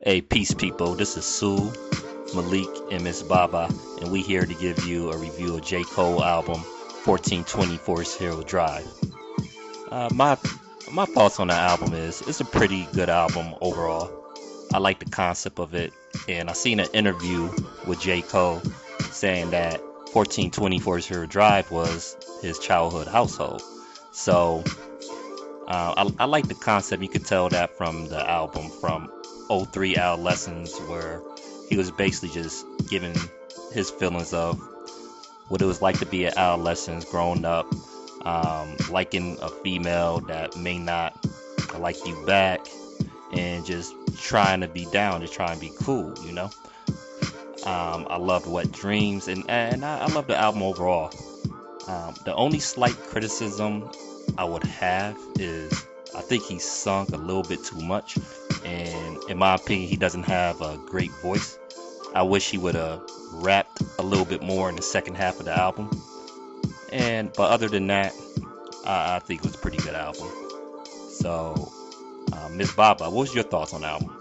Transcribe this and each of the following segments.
Hey, peace, people. This is Sue, Malik, and Miss Baba, and we here to give you a review of J. Cole album 1420 Forest Hill Drive. My thoughts on the album is it's a pretty good album overall. I like the concept of it, and I seen an interview with J. Cole saying that 1420 Forest Hill Drive was his childhood household. So I like the concept. You could tell that from the album, from '03 Adolescence, where he was basically just giving his feelings of what it was like to be an adolescent growing up, liking a female that may not like you back, and just trying to be down, just trying to be cool. I loved Wet Dreams, and I love the album overall. The only slight criticism I would have is I think he sung a little bit too much, and in my opinion, he doesn't have a great voice. I wish he would have rapped a little bit more in the second half of the album. But other than that, I think it was a pretty good album. So, Miss Baba, what was your thoughts on the album?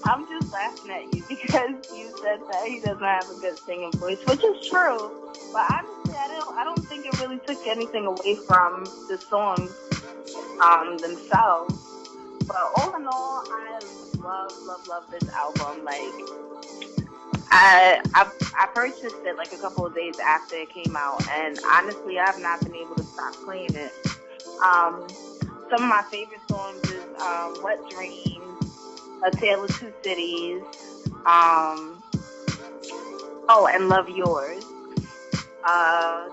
I'm just laughing at you because you said that he doesn't have a good singing voice, which is true. But honestly, I don't think it really took anything away from the songs themselves. But all in all, I love this album. I purchased it like a couple of days after it came out, and honestly, I've not been able to stop playing it. Some of my favorite songs is Wet Dreams, A Tale of Two Cities, and Love Yours.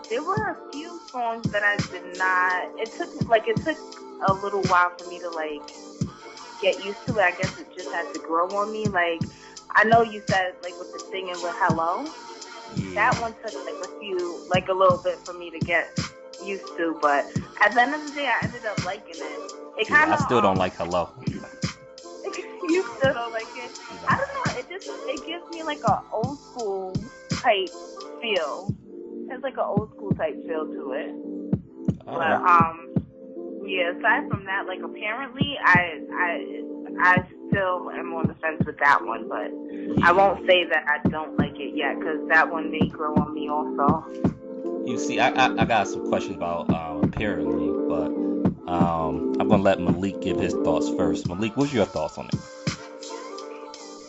There were a few songs that I did not. It took a little while for me to get used to it. I guess it just had to grow on me. I know you said with the singing with Hello. Yeah. That one took a little bit for me to get used to. But at the end of the day, I ended up liking it. I still don't like Hello. You still don't like it? I don't know. It gives me a old school type feel. It's an old school type feel to it. Yeah. Aside from that, apparently, I still am on the fence with that one, but I won't say that I don't like it yet because that one may grow on me also. You see, I got some questions about apparently, but I'm gonna let Malik give his thoughts first. Malik, what's your thoughts on it?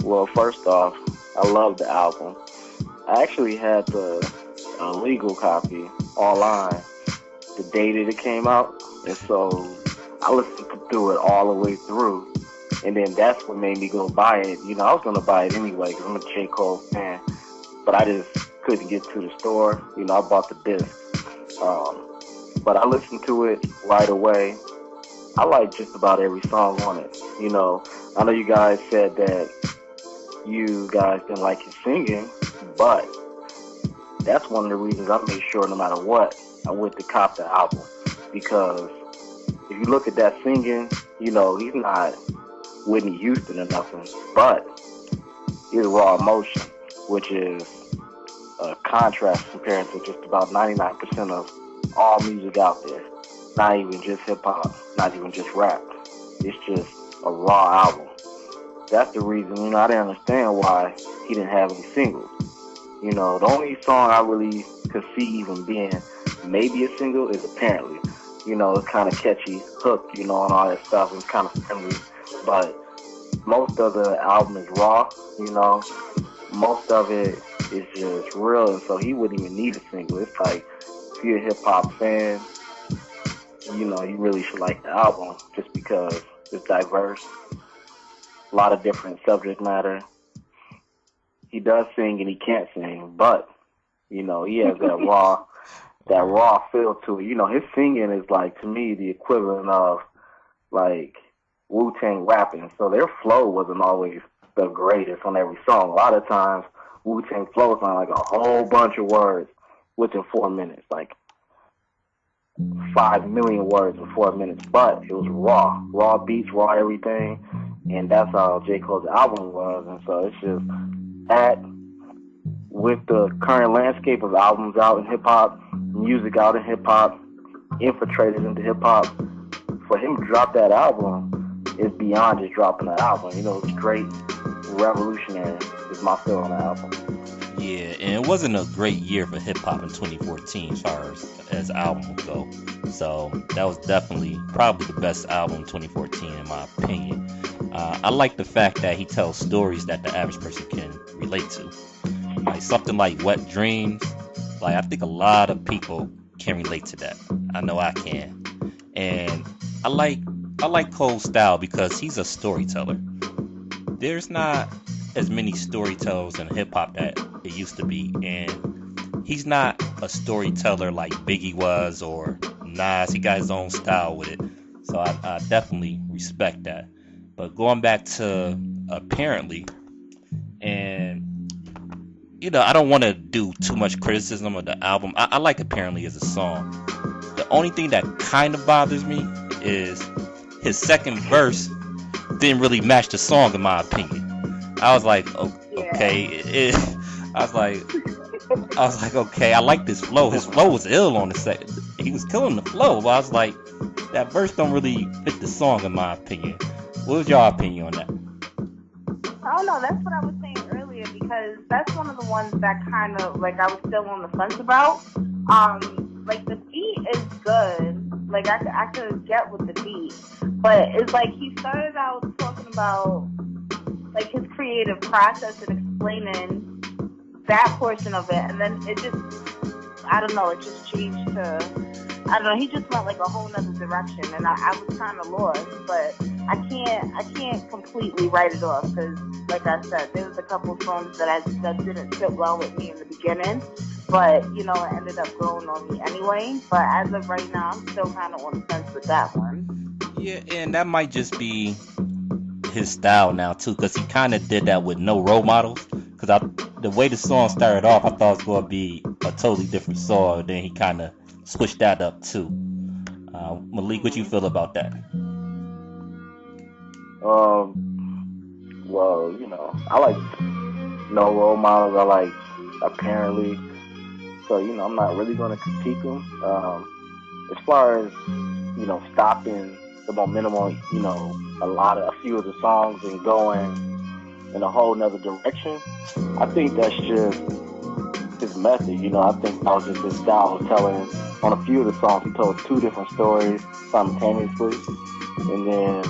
Well, first off, I love the album. I actually had the legal copy online the day that it came out, and so I listened through it all the way through, and then that's what made me go buy it. I was gonna buy it anyway because I'm a J. Cole fan, but I just couldn't get to the store. I bought the disc, but I listened to it right away. I like just about every song on it. I know you guys said that you guys didn't like his singing, but that's one of the reasons I made sure no matter what, I went to cop the album. Because if you look at that singing, he's not Whitney Houston or nothing, but he's raw emotion, which is a contrast compared to just about 99% of all music out there. Not even just hip-hop, not even just rap. It's just a raw album. That's the reason, I didn't understand why he didn't have any singles. The only song I really could see even being maybe a single is Apparently. It's kind of catchy, hook, and all that stuff. It's kind of friendly. But most of the album is raw, Most of it is just real, and so he wouldn't even need a single. It's if you're a hip-hop fan, you really should like the album just because it's diverse. A lot of different subject matter. He does sing and he can't sing, but he has that raw feel to it. His singing is to me the equivalent of Wu-Tang rapping. So their flow wasn't always the greatest on every song. A lot of times Wu-Tang flow sound a whole bunch of words within 4 minutes, 5 million words in 4 minutes. But it was raw beats, raw everything. And that's how J. Cole's album was. And so it's just with the current landscape of albums out in hip-hop, music out in hip-hop, infiltrated into hip-hop, for him to drop that album, is beyond just dropping an album. You know, it's great, revolutionary is my feel on the album. Yeah, and it wasn't a great year for hip hop in 2014 as far as albums go. So that was definitely probably the best album in 2014 in my opinion. I like the fact that he tells stories that the average person can relate to. Like something like Wet Dreams. Like I think a lot of people can relate to that. I know I can. And I like Cole's style because he's a storyteller. There's not as many storytellers in hip hop that it used to be, and he's not a storyteller like Biggie was or Nas. He got his own style with it, so I definitely respect that. But going back to Apparently, and I don't want to do too much criticism of the album. I like Apparently as a song. The only thing that kind of bothers me is his second verse didn't really match the song in my opinion. I was like, okay. I was like, okay. I like this flow. His flow was ill on the second. He was killing the flow. But I was like, that verse don't really fit the song in my opinion. What was your opinion on that? I don't know. That's what I was saying earlier because that's one of the ones that kind of like I was still on the fence about. Like the beat is good. Like I could get with the beat, but it's like he started out talking about like his creative process and explaining that portion of it, and then it just, I don't know, it just changed to, I don't know, he just went like a whole nother direction, and I was kind of lost, but I can't completely write it off, because like I said, there was a couple songs that didn't fit well with me in the beginning, but it ended up growing on me anyway, but as of right now, I'm still kind of on the fence with that one. Yeah, and that might just be his style now too, because he kind of did that with No Role Models. Because the way the song started off, I thought it was going to be a totally different song. And then he kind of switched that up too. Malik, what you feel about that? Well, I like No Role Models. I like Apparently. So I'm not really going to critique him. As far as stopping the momentum on a few of the songs and going in a whole nother direction, I think that's just his method. I think that was just his style of telling. On a few of the songs, he told two different stories simultaneously, and then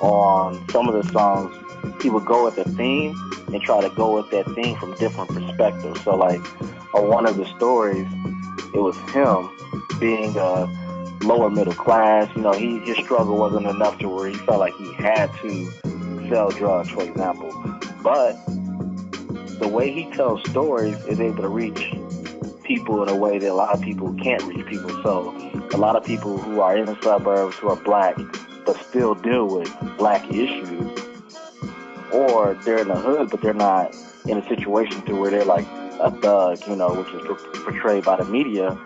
on some of the songs, he would go with a theme and try to go with that theme from different perspectives. So, like on one of the stories, it was him being a lower middle class. His struggle wasn't enough to where he felt like he had to sell drugs, for example. But the way he tells stories is able to reach people in a way that a lot of people can't reach people. So a lot of people who are in the suburbs who are black but still deal with black issues, or they're in the hood but they're not in a situation to where they're like a thug, which is portrayed by the media,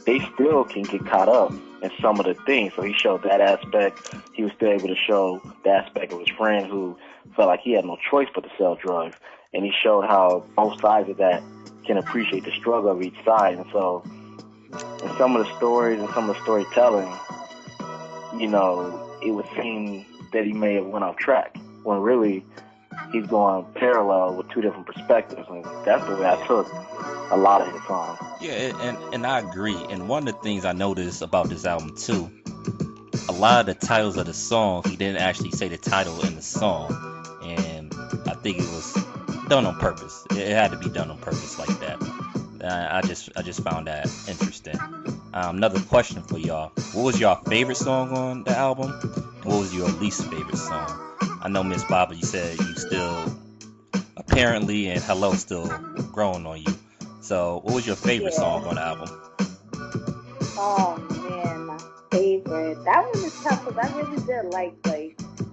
they still can get caught up in some of the things. So he showed that aspect. He was still able to show the aspect of his friend who felt like he had no choice but to sell drugs. And he showed how both sides of that can appreciate the struggle of each side. And so in some of the stories and some of the storytelling, it would seem that he may have went off track when really he's going parallel with two different perspectives. And that's the way I took a lot of his songs. Yeah, and I agree. And one of the things I noticed about this album too, a lot of the titles of the songs, he didn't actually say the title in the song, and I think it was done on purpose. It had to be done on purpose like that. I just found that interesting. Another question for y'all: what was your favorite song on the album, and what was your least favorite song? I know Miss Baba, you said you still Apparently and Hello still growing on you. So, what was your favorite song on the album? Oh man, my favorite. That one is tough because I really did like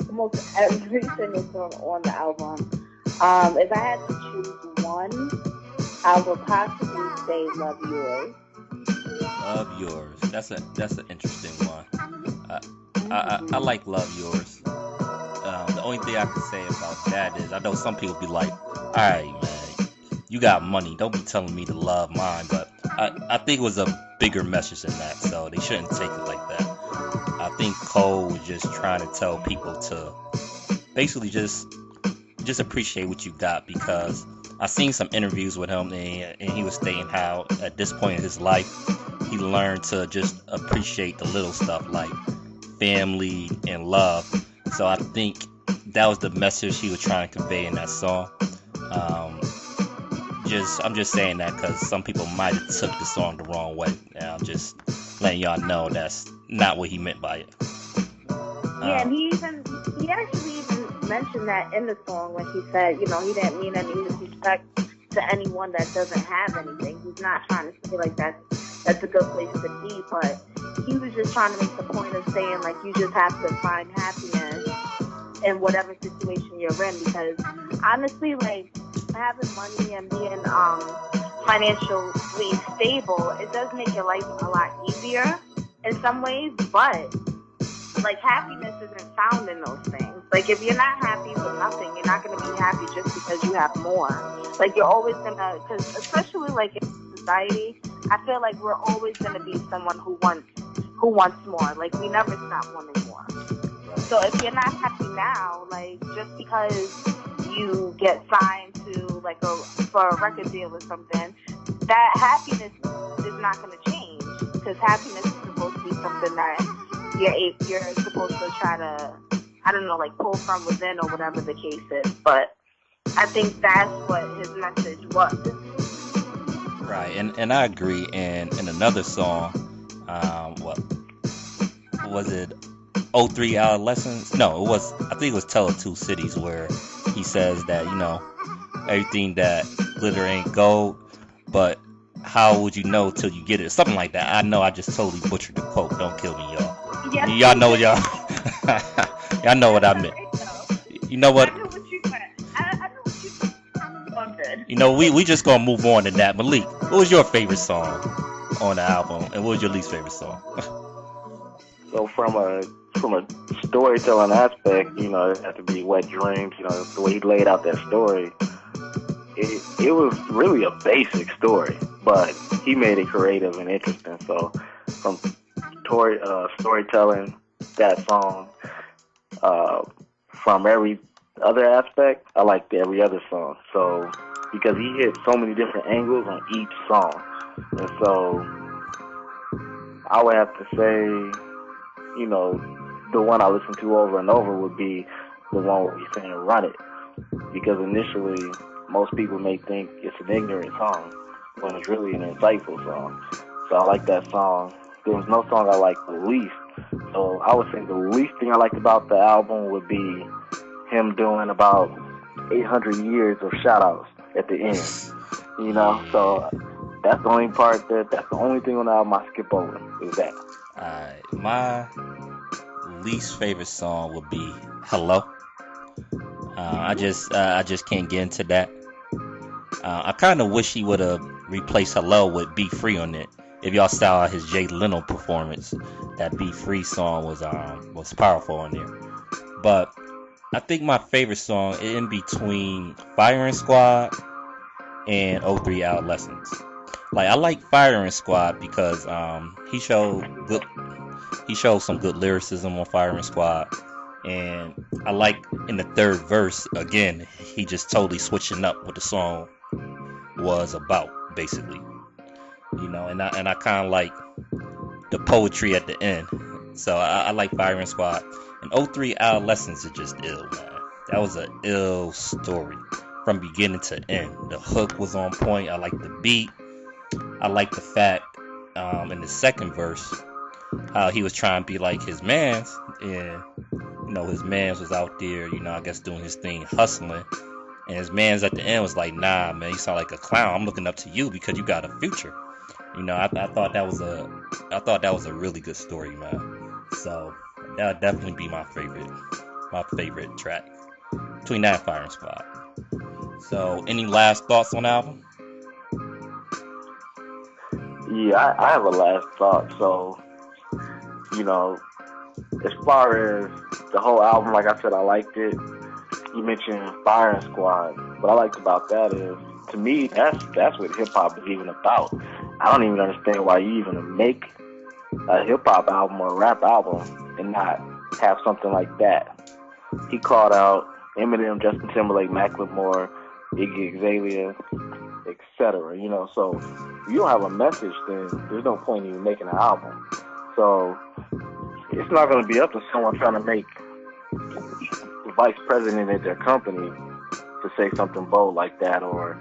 almost every single song on the album. If I had to choose one, I would possibly say "Love Yours." Love Yours. That's an interesting one. I like Love Yours. The only thing I can say about that is I know some people be like, all right, man, you got money. Don't be telling me to love mine. But I think it was a bigger message than that, so they shouldn't take it like that. I think Cole was just trying to tell people to basically just appreciate what you got, because I've seen some interviews with him, and he was stating how at this point in his life he learned to just appreciate the little stuff like family and love. So I think that was the message he was trying to convey in that song. I'm just saying that because some people might have took the song the wrong way. And I'm just letting y'all know that's not what he meant by it. Yeah, and he actually even mentioned that in the song when he said, he didn't mean any disrespect to anyone that doesn't have anything. He's not trying to say like that's a good place to be, but he was just trying to make the point of saying like you just have to find happiness in whatever situation you're in, because honestly, like having money and being financially stable, it does make your life a lot easier in some ways, but like happiness isn't found in those things. Like if you're not happy with nothing, you're not going to be happy just because you have more. Like you're always going to, because especially like in society, I feel like we're always going to be someone who wants more. Like we never stop wanting more. So if you're not happy now, like just because you get signed to like for a record deal or something, that happiness is not going to change, because happiness is supposed to be something that you're supposed to try to, I don't know, like pull from within or whatever the case is. But I think that's what his message was. Right, and I agree. And in another song, what was it? 03 Adolescence? No, I think it was Tell of Two Cities, where he says that, everything that glitter ain't gold, but how would you know till you get it? Something like that. I know I just totally butchered the quote. Don't kill me, y'all. Yes, y'all know y'all. Y'all know what I meant. You know what? I know what you meant. I know what you We meant. just gonna move on to that. Malik, what was your favorite song on the album, and what was your least favorite song? So from a storytelling aspect, it had to be Wet Dreams. The way he laid out that story, it was really a basic story, but he made it creative and interesting. So from storytelling, that song, from every other aspect, I liked every other song. So because he hit so many different angles on each song, and so I would have to say, the one I listen to over and over would be the one where he's saying Run It, because initially most people may think it's an ignorant song when it's really an insightful song. So I like that song. There was no song I liked the least. So I would say the least thing I liked about the album would be him doing about 800 years of shout-outs at the end. So that's the only that's the only thing on the album I skip over, is that. Alright, my least favorite song would be Hello. I just can't get into that. I kind of wish he would have replaced Hello with Be Free on it. If y'all saw his Jay Leno performance, that Be Free song was powerful on there. But I think my favorite song is in between Firing Squad and 03 Adolescence. Like I like Firing Squad because he showed some good lyricism on Firing Squad, and I like in the third verse again he just totally switching up what the song was about, basically, and I kind of like the poetry at the end. So I like Firing Squad. And 03 Adolescence is just ill, man. That was an ill story from beginning to end. The hook was on point. I like the beat. I like the fact in the second verse how he was trying to be like his mans, and his mans was out there, I guess doing his thing, hustling, and his mans at the end was like, nah, man, you sound like a clown. I'm looking up to you because you got a future. I thought that was a really good story, man. So that would definitely be my favorite track between that and Firing Squad. So any last thoughts on the album? Yeah, I have a last thought. So, as far as the whole album, like I said, I liked it. You mentioned Firing Squad. What I liked about that is, to me, that's what hip hop is even about. I don't even understand why you even make a hip hop album or a rap album and not have something like that. He called out Eminem, Justin Timberlake, Macklemore, Iggy Azalea, etc. You know, so if you don't have a message, then there's no point in you making an album. So it's not going to be up to someone trying to make the vice president at their company to say something bold like that, or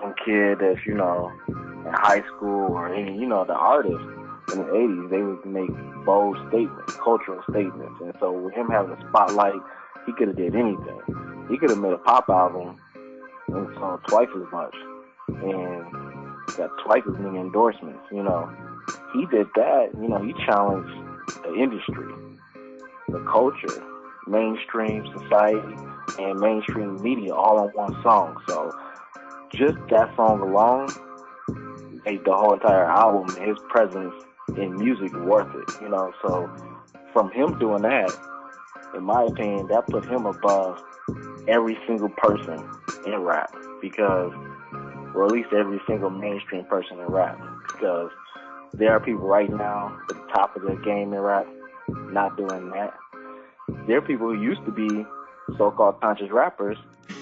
some kid that's, you know, in high school, or any, you know, the artists in the 80s, they would make bold statements, cultural statements. And so with him having a spotlight, he could have did anything. He could have made a pop album and sold twice as much and got twice as many endorsements, you know. He did that, you know, he challenged the industry, the culture, mainstream society, and mainstream media all on one song. So just that song alone made the whole entire album and his presence in music worth it, you know. So from him doing that, in my opinion, that put him above every single person in rap, because, or at least every single mainstream person in rap, because there are people right now at the top of their game in rap not doing that. There are people who used to be so-called conscious rappers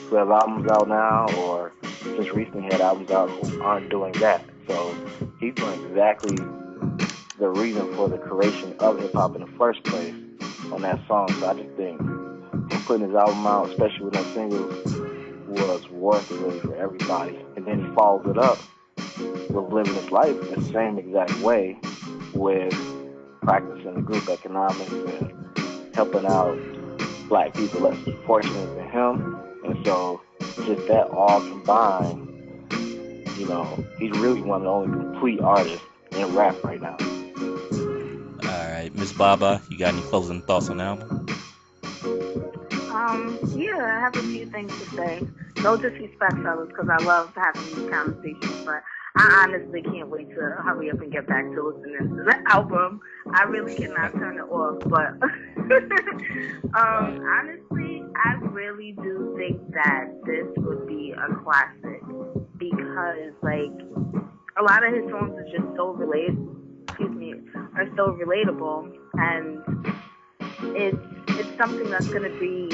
who have albums out now, or just recently had albums out, who aren't doing that. So he's doing exactly the reason for the creation of hip-hop in the first place on that song. So I just think him putting his album out, especially with that singles, was worth it really for everybody. And then he follows it up with living his life in the same exact way, with practicing the group economics and helping out black people less fortunate than him. And so just that all combined, you know, he's really one of the only complete artists in rap right now. Alright, Miss Baba, you got any closing thoughts on the album? Yeah, I have a few things to say. No disrespect, fellas, because I love having these conversations, but I honestly can't wait to hurry up and get back to listening to the album. I really cannot turn it off, but honestly, I really do think that this would be a classic, because, like, a lot of his songs are just so are so relatable, and it's something that's going to be,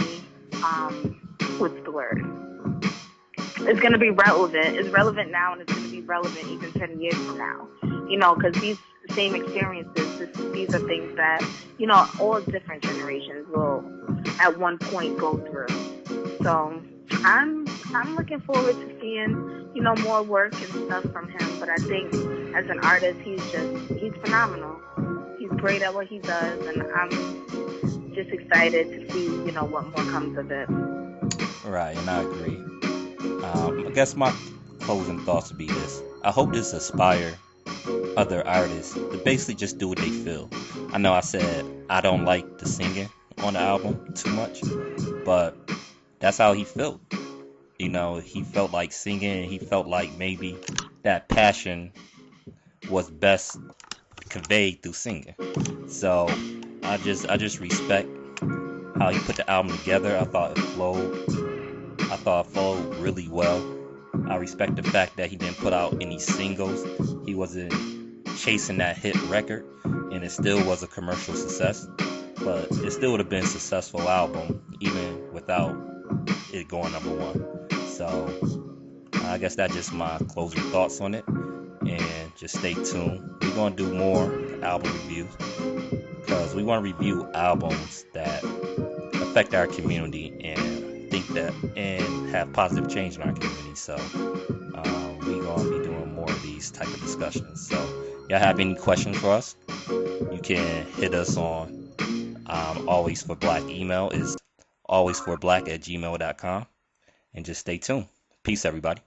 what's the word? It's going to be relevant. It's relevant now, and it's going to be relevant even 10 years from now. You know, because these same experiences, these are things that, you know, all different generations will at one point go through. So I'm looking forward to seeing, you know, more work and stuff from him. But I think as an artist, he's phenomenal. He's great at what he does, and I'm just excited to see, you know, what more comes of it. Right, and I agree. I guess my closing thoughts would be this. I hope this inspire other artists to basically just do what they feel. I know I said I don't like the singing on the album too much, but that's how he felt. You know, he felt like singing, and he felt like maybe that passion was best conveyed through singing. So I just respect how he put the album together. I thought it flowed really well. I respect the fact that he didn't put out any singles. He wasn't chasing that hit record, and it still was a commercial success. But it still would have been a successful album even without it going number one. So I guess that's just my closing thoughts on it. And just stay tuned. We're going to do more album reviews, because we want to review albums that affect our community and have positive change in our community. So we're going to be doing more of these type of discussions. So y'all have any questions for us, you can hit us on Always for Black. Email is alwaysforblack@gmail.com. And just stay tuned. Peace, everybody.